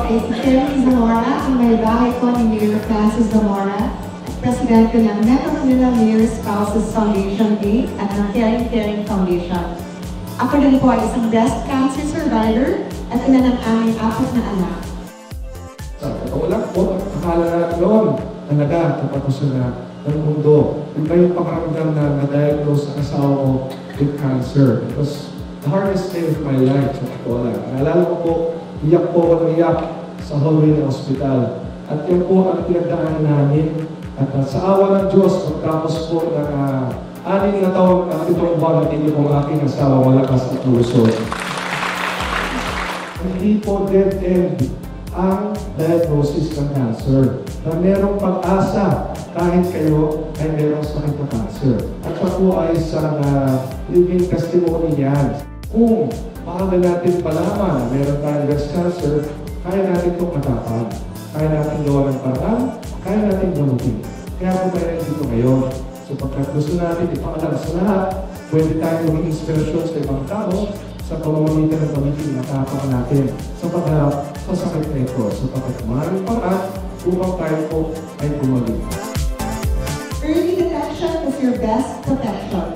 Ay si Sherry Zamora, ang may bahay ko ni Mayor Francis Zamora, Presidente ng Metro Manila Mayor Spouses Foundation Inc. at ng Caring Foundation. Ako din po ay isang breast cancer survivor at ina ng aming 4 na anak. Sa totoo lang po, akala noon talaga tapos na ng mundo. Iba yung pakaramdam na na-diagnose ang asawa mo with cancer. It was the hardest day of my life, sa totoo lang. Naalala ko po, iyak po ako ng iyak sa hallway ng ospital. At yan po ang pinagdaanan namin. At sa awa ng Diyos, pagtapos po ng 6 na taon at 7 buwan at hindi po ang aking asawa malakas at luso. Hindi po dead end ang diagnosis ng cancer. Na merong pag-asa kahit kayo ay merong sakit na cancer. At siya po ay isang living testimony yan. Kung maaga natin palaman na meron tayong breast cancer, kaya natin itong katapan. Kaya natin gawa ng paraan, kaya natin gamutin. Kaya po tayo dito ngayon. So pagkat gusto natin ipaalam sa lahat, pwede tayo maging inspirasyon sa ibang tao sa pamamagitan ng pamilya na katapan natin sa pagharap sa sakit na ito. So pagkat maraming paraan, upang tayo po ay gumaling. Early detection is your best protection.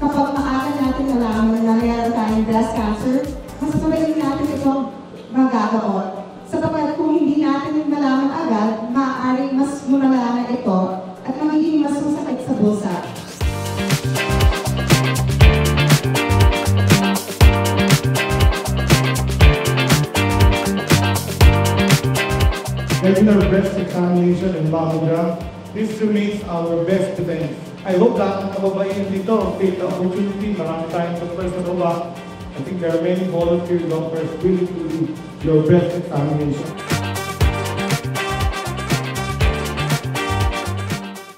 Kapag maaga natin nalaman na mayroon tayong breast cancer, mas mabaling natin itong magagamot. Sapagkat kung hindi natin malaman agad, maaaring mas lumala na ito at magiging mas masakit sa bulsa. Regular breast examination and mammogram, this remains our best defense. I hope lahat ng kababaihan dito take the opportunity, marami tayong doctors na baba. I think there are many volunteer doctors willing to do your breast examination.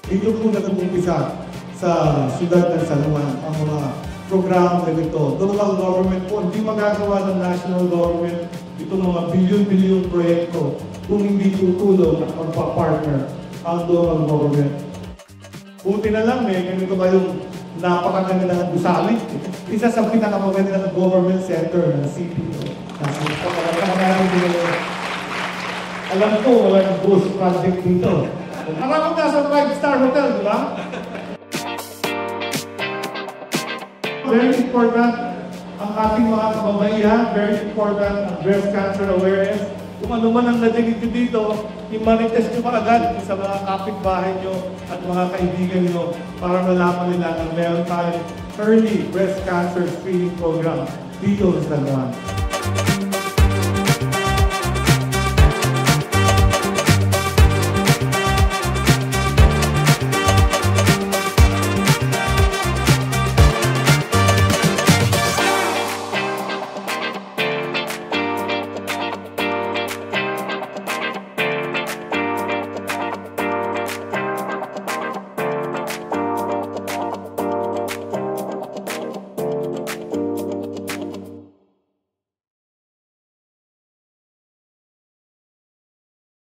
Dito po nag-umpisa sa siyudad ng San Juan ang mga programa na ito. Local government po, hindi magagawa ng national government itong mga billion-billion proyekto kung hindi tutulong at magpa-partner ang local government. Buti na lang, ganito ba yung napakaganda ng gusali? Isa sa pinakamaganda ng government center ng city. Alam ko, wala ng ghost project dito. Alam ko nasa 5-star hotel, di ba? Very important ang ating mga kababaihan, very important ang breast cancer awareness. Kung ano man ang natinito dito, i-manifest nyo agad sa mga kapitbahay nyo at mga kaibigan nyo para malaman nila na meron tayong early breast cancer screening program dito sa San Juan.